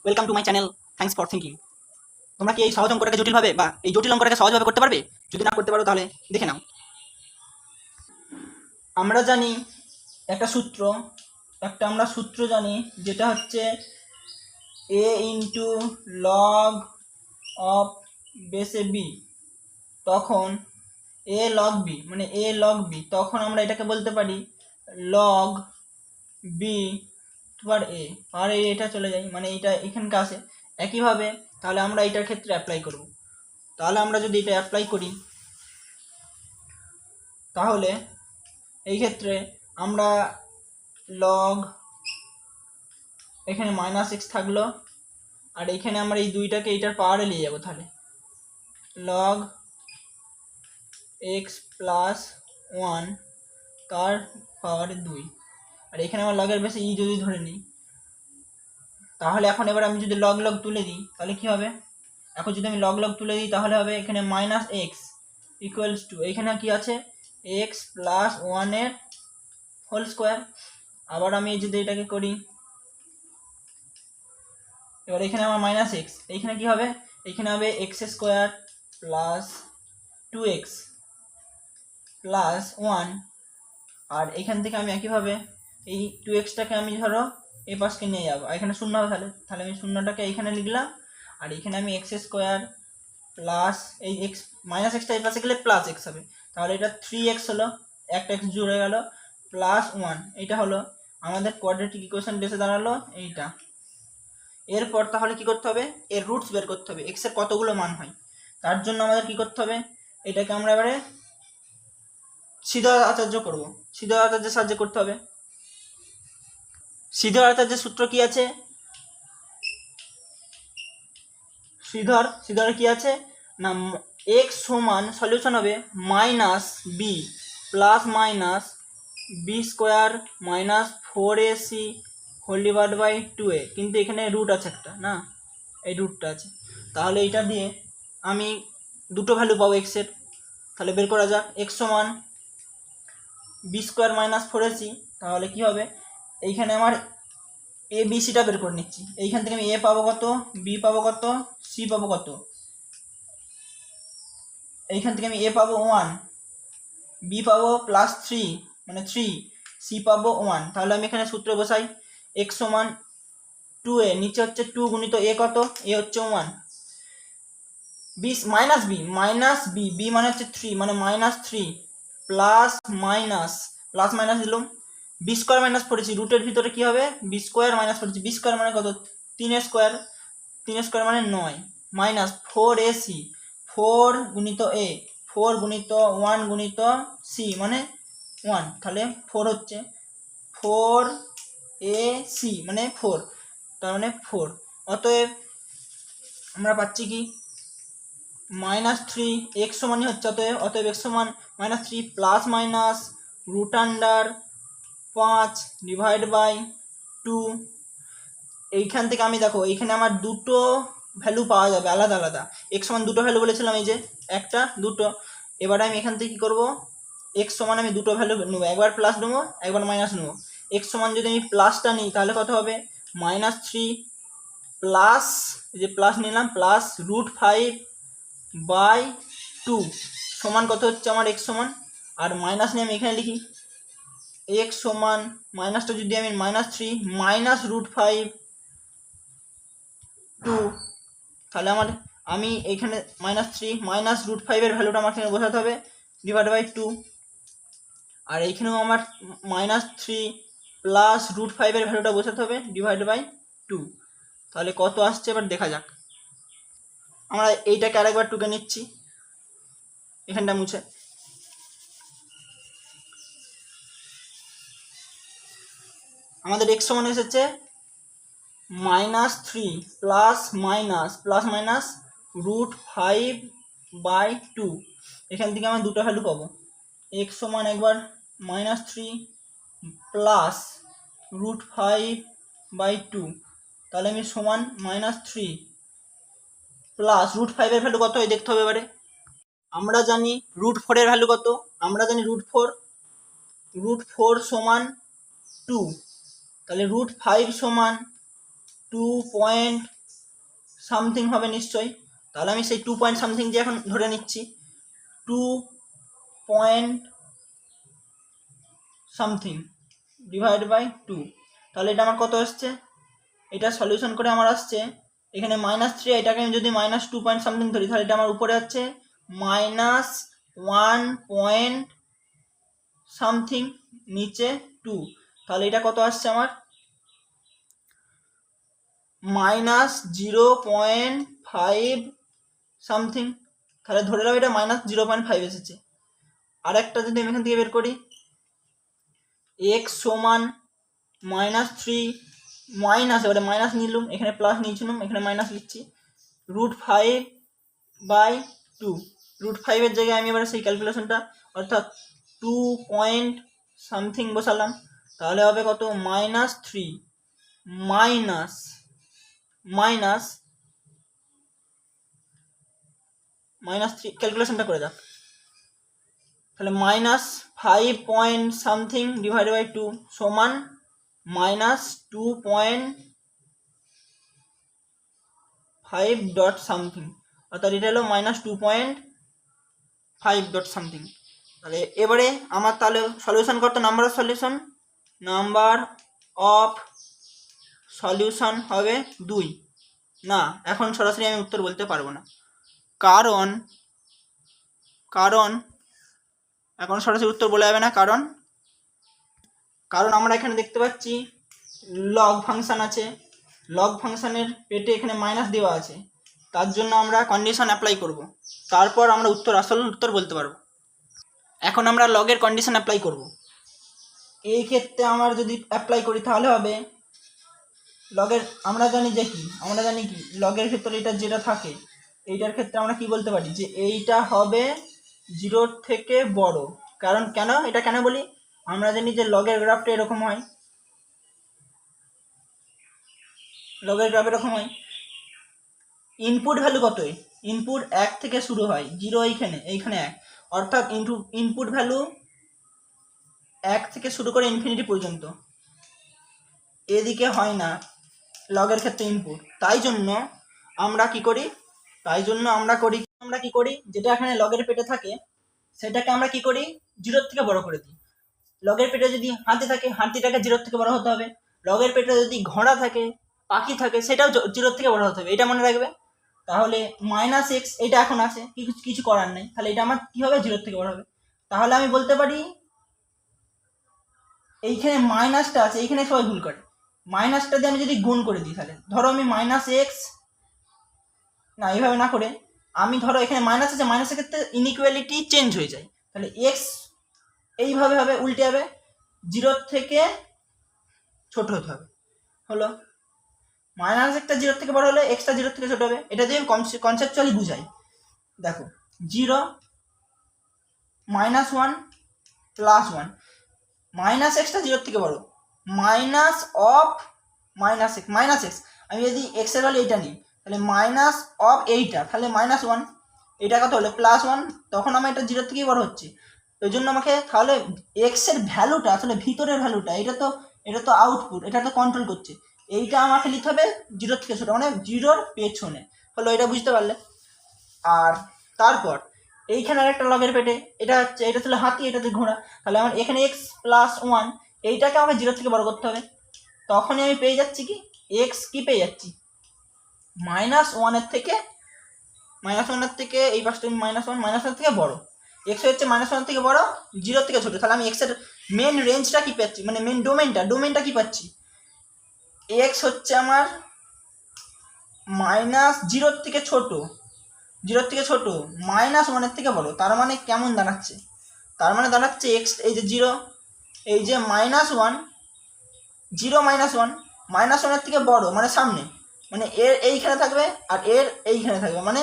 Welcome to my channel. Thanks for thinking. তোমরা কি এই সহজ অঙ্কটাকে জটিলভাবে বা এই জটিল অঙ্কটাকে সহজভাবে করতে পারবে? যদি না করতে পারো তাহলে দেখে নাও। আমরা জানি আমরা সূত্র জানি, যেটা হচ্ছে a ইন্টু লগ অফ বেসে বি, তখন a লগ বি মানে a লগ বি, তখন আমরা এটাকে বলতে পারি লগ বি পার এ। আর এটা চলে যায়, মানে এটা এখানকার আসে। একইভাবে তাহলে আমরা এটার ক্ষেত্রে অ্যাপ্লাই করব। তাহলে আমরা যদি এটা অ্যাপ্লাই করি, তাহলে এই ক্ষেত্রে আমরা লগ, এখানে -x থাকলো, আর এখানে আমরা এই দুইটাকে এইটার পাওয়ারে নিয়ে যাবো। তাহলে লগ x প্লাস 1 তার পাওয়ারে 2, আর এখানে আমার লগের বেশি যদি ধরে নিই, তাহলে এখন এবার আমি যদি লগ লগ তুলে দিই তাহলে কি হবে? এখন যদি আমি লগ লগ তুলে দিই তাহলে হবে এখানে -x ইকুয়ালস টু, এখানে কি আছে x প্লাস 1 এর হোল স্কোয়ার। আবার আমি যদি এটাকে করি, এবার এখানে আমার -x, এইখানে কি হবে? এখানে হবে x square plus 2x plus 1, আর এখান থেকে আমি একইভাবে এই 2xটাকে আমি ধরো এই পাশকে নিয়ে যাবো, এখানে শূন্য হবে। তাহলে আমি শূন্যটাকে এইখানে লিখলাম, আর এখানে আমি x স্কোয়ার প্লাস এই এক্স -xটা এই পাশে গেলে প্লাস x হবে, তাহলে এটা 3x হলো, একটা x জুড়ে গেল, প্লাস 1, এটা হলো আমাদের কোয়াড্রেটিক ইকুয়েশন বেসে দাঁড়ালো এইটা। এরপর তাহলে কি করতে হবে? এর রুটস বের করতে হবে, x এর কতগুলো মান হয়। তার জন্য আমাদের কি করতে হবে? এটাকে আমরা এবারে সিদ্ধর আচার্য করব। সিদ্ধর আচার্যের সাহায্যে করতে হবে। সিদ্ধর আচার্যের সূত্র কি আছে? শ্রীধর কি আছে না, x সমান সলিউশন হবে -b plus minus B square minus 4ac whole divide by 2a, কিন্তু এখানে রুট আছে একটা, না এই রুটটা আছে। তাহলে এইটা দিয়ে আমি দুটো ভ্যালু পাবো x এর। তাহলে বের করা যাক, x সমান বি স্কোয়ার মাইনাস 4ac, তাহলে কি হবে? এইখানে আমার এ বি সিটা বের করে নিচ্ছি। এইখান থেকে আমি এ পাবো কত, বি পাবো কত, সি পাবো কত। এইখান থেকে আমি এ পাবো 1, বি পাবো প্লাস 3 মানে 3, সি পাবো 1। তাহলে আমি এখানে সূত্র বসাই, x সমান 2a, নিচে হচ্ছে 2 গুণিত এ কত, এ হচ্ছে 1, বি মাইনাস বি, বি মানে হচ্ছে 3 মানে -3 প্লাস মাইনাস দিলাম, বি স্কোয়ার মাইনাস করেছি, রুটের ভিতরে কি হবে? বি স্কোয়ার মাইনাস করেছি, বি স্কোয়ার মানে কত, 3 স্কোয়ার মানে 9, মাইনাস 4ac, 4 গুণিত এ, 4 গুণিত 1 গুণিত সি মানে 1, তাহলে 4 হচ্ছে 4ac মানে 4, তার মানে 4। অতএব আমরা পাচ্ছি কি -3, x সমানই হচ্ছে, অতএব x সমান -3 plus minus root under 5 divide by 2। এইখান থেকে আমি দেখো, এইখানে আমার দুটো ভ্যালু পাওয়া যাবে আলাদা আলাদা। x সমান দুটো ভ্যালু বলেছিলাম, এই যে একটা দুটো। এবারে আমি এখান থেকে কি করব, x সমান আমি দুটো ভ্যালু নেবো, একবার প্লাস নেবো একবার মাইনাস নেবো। x সমান যদি আমি প্লাসটা নিই তাহলে কত হবে? -3 প্লাস, এই যে প্লাস নিলাম, প্লাস √5/2 সমান কত হচ্ছে আমার x সমান, আর মাইনাস নিয়ে আমি এখানে লিখি x সমান মাইনাসটা যদি আমি -3 মাইনাস √5/2, তাহলে আমি এইখানে -3 মাইনাস √5 এর ভ্যালুটা আমার এখানে বসাতে হবে ডিভাইড বাই 2, আর এইখানেও আমার -3 প্লাস √5 এর ভ্যালুটা বসাতে হবে ডিভাইড বাই 2। তাহলে কত আসছে এবার দেখা যাক। আমরা এইটাকে আরেকবার টুকে নিচ্ছি, এখানটা মুছে। আমাদের x সমান এসেছে -3 প্লাস মাইনাস √5/2। এখান থেকে আমরা দুটো ভ্যালু পাবো, x সমান একবার -3 প্লাস √5/2, তাহলে আমি সমান -3 প্লাস √5 এর ভ্যালু কত হয় দেখতে হবে এবারে। আমরা জানি √4 এর ভ্যালু কত, আমরা জানি √4 সমান 2, তাহলে √5 সমান 2.5 সামথিং হবে নিশ্চয়ই। তাহলে আমি সেই 2 পয়েন্ট সামথিং যে এখন ধরে নিচ্ছি 2 পয়েন্ট সামথিং ডিভাইড বাই 2। তাহলে এটা আমার কত আসছে, এটা সলিউশন করে আমার আসছে এখানে -3, এটাকে আমি যদি -2 পয়েন্ট সামথিং ধরি তাহলে এটা আমার উপরে আছে -1 পয়েন্ট সামথিং, নিচে 2। তাহলে এটা কত আসছে আমার -0.5 সামথিং। তাহলে ধরে নাও এটা -0.5 এসেছে। আর একটা যদি আমি এখান থেকে বের করি, x সমান -3 মাইনাস, এবারে মাইনাস নিলাম, এখানে প্লাস নিয়েছিলাম, এখানে মাইনাস লিখছি, √5/2। √5 জায়গায় আমি এবারে সেই ক্যালকুলেশনটা অর্থাৎ 2 পয়েন্ট সামথিং বসালাম। তাহলে হবে কত, -3 মাইনাস -3, ক্যালকুলেশনটা করে যাক। তাহলে -5 পয়েন্ট সামথিং ডিভাইড বাই 2 সমান -2.5 ডট সামথিং, অর্থাৎ এটা হলো -2.5 ডট সামথিং। তাহলে এবারে আমার তাহলে সলিউশন করতে নাম্বার অফ সলিউশন হবে 2। না, এখন সরাসরি আমি উত্তর বলতে পারবো না, কারণ এখন সরাসরি উত্তর বলা যাবে না, কারণ আমরা এখানে দেখতে পাচ্ছি লগ ফাংশন আছে, লগ ফাংশনের পেটে এখানে মাইনাস দেওয়া আছে, তার জন্য আমরা কন্ডিশন অ্যাপ্লাই করব, তারপর আমরা আসল উত্তর বলতে পারবো। এখন আমরা লগের কন্ডিশন অ্যাপ্লাই করব। এই ক্ষেত্রে আমরা যদি অ্যাপ্লাই করি তাহলে হবে লগের, আমরা জানি কি লগের ক্ষেত্রে এটা যেটা থাকে, এইটার ক্ষেত্রে আমরা কি বলতে পারি যে এইটা হবে 0 থেকে বড়। কারণ এটা কেন বলি, আমরা জানি যে লগের গ্রাফটা এরকম হয়, লগের গ্রাফ এরকম হয়, ইনপুট ভ্যালু কত, ইনপুট 1 থেকে শুরু হয়, 0 এইখানে 1, অর্থাৎ ইনপুট ভ্যালু 1 থেকে শুরু করে ইনফিনিটি পর্যন্ত, এদিকে হয় না লগের ক্ষেত্রে ইনপুট। তাই জন্য আমরা কি করি, যেটা এখানে লগের পেটে থাকে সেটাকে আমরা কি করি 0 থেকে বড় করে দিই। লগের পেটে যদি হাতি থাকে, হাতিটাকে 0 থেকে বড় হতে হবে। লগের পেটে যদি ঘোড়া থাকে, পাখি থাকে, সেটাও 0 থেকে বড় হতে হবে, এটা মনে রাখবে। তাহলে -x এটা এখন আছে, কিছু করার নেই, তাহলে এটা আমার কি হবে 0 থেকে বড় হবে। তাহলে আমি বলতে পারি এইখানে মাইনাসটা আছে, এইখানে সবাই ভুল করে, মাইনাসটা দিয়ে আমি যদি গুণ করে দিই, তাহলে ধরো আমি -x, না এইভাবে না করে আমি ধরো এখানে মাইনাস আছে, মাইনাসের ক্ষেত্রে ইনইকুয়ালিটি চেঞ্জ হয়ে যায়, তাহলে x এইভাবে হবে, উল্টে যাবে, 0 থেকে ছোট হতে হবে। হলো মাইনাস একটা 0 থেকে বড় হলে এক্সটা 0 থেকে ছোট হবে। এটা দিয়ে আমি কনসেপচুয়ালি বুঝাই। দেখো 0 -1 +1 মাইনাস এক্সটা 0 থেকে বড়, মাইনাস অফ মাইনাস এক্স, আমি যদি এক্স এর ভ্যালু এইটা নিই তাহলে মাইনাস অফ এইটা, তাহলে -1, এটা কত হলে +1, তখন আমার এটা 0 থেকেই বড় হচ্ছে। ওই জন্য আমাকে তাহলে এক্স এর ভ্যালুটা আসলে ভিতরের ভ্যালুটা, এটা তো আউটপুট, এটা তো কন্ট্রোল করছে, এইটা আমাকে নিতে হবে 0 থেকে ছোট, মানে 0-র পেছনে। হলো, এটা বুঝতে পারলে। আর তারপর এইখানে আর একটা লগের পেটে এটা হচ্ছে, এটা ছিল হাতি, এটা হচ্ছে ঘোড়া, তাহলে আমার এখানে x+1 এইটাকে আমাকে 0 থেকে বড় করতে হবে। তখনই আমি পেয়ে যাচ্ছি কি x কি পেয়ে যাচ্ছি -1 থেকে এই পাশটা -1 থেকে বড়, x হচ্ছে -1 থেকে বড়, 0 থেকে ছোট। তাহলে আমি x এর মেন রেঞ্জটা কি পাচ্ছি, মানে মেন ডোমেনটা কি পাচ্ছি, x হচ্ছে আমার -0 থেকে ছোট, 0 থেকে ছোট, -1 থেকে বড়। তার মানে কেমন দাঁড়াচ্ছে, তার মানে দাঁড়াচ্ছে x এই যে 0, এই যে -1, 0 -1 থেকে বড়, মানে সামনে, মানে এর এইখানে থাকবে আর এর এইখানে থাকবে, মানে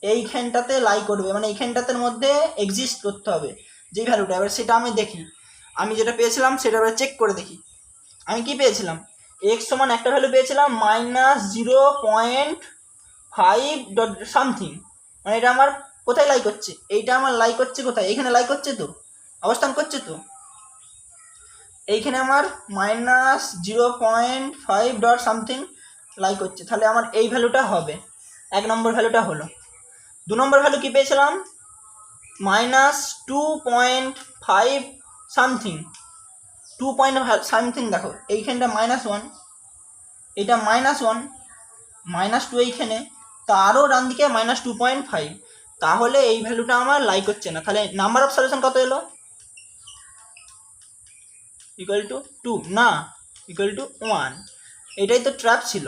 এইখানটাতে লাই করবে, মানে এইখানটাতে মধ্যে এক্সিস্ট করতে হবে যেই ভ্যালুটা। এবার সেটা আমি দেখি, আমি যেটা পেয়েছিলাম সেটা এবার চেক করে দেখি। আমি কি পেয়েছিলাম, x সমান একটা ভ্যালু পেয়েছিলাম -0.5 ডট সামথিং, মানে এটা আমার কোথায় লাই করছে, এইটা আমার লাই করছে কোথায়, এইখানে লাই করছে, তো অবস্থান করছে, তো এইখানে আমার -0.5 ডট সামথিং লাই করছে। তাহলে আমার এই ভ্যালুটা হবে, এক নম্বর ভ্যালুটা হলো। 2 নম্বর ভ্যালু কি পেয়েছিলাম, -2.5 সামথিং, 2 সামথিং। দেখো এইখানটা -1, এটা -1, -2 এইখানে, তো আরও ডান দিকে -2.5। তাহলে এই ভ্যালুটা আমার লাইক হচ্ছে না। তাহলে নাম্বার অফ সলিউশন কত এলো, ইকুয়াল টু 2 না, ইকুয়াল টু 1। এটাই তো ট্র্যাপ ছিল।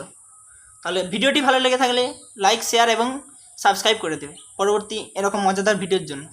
তাহলে ভিডিওটি ভালো লেগে থাকলে লাইক, শেয়ার এবং সাবস্ক্রাইব করে দেবে পরবর্তী এরকম মজাদার ভিডিওর জন্য।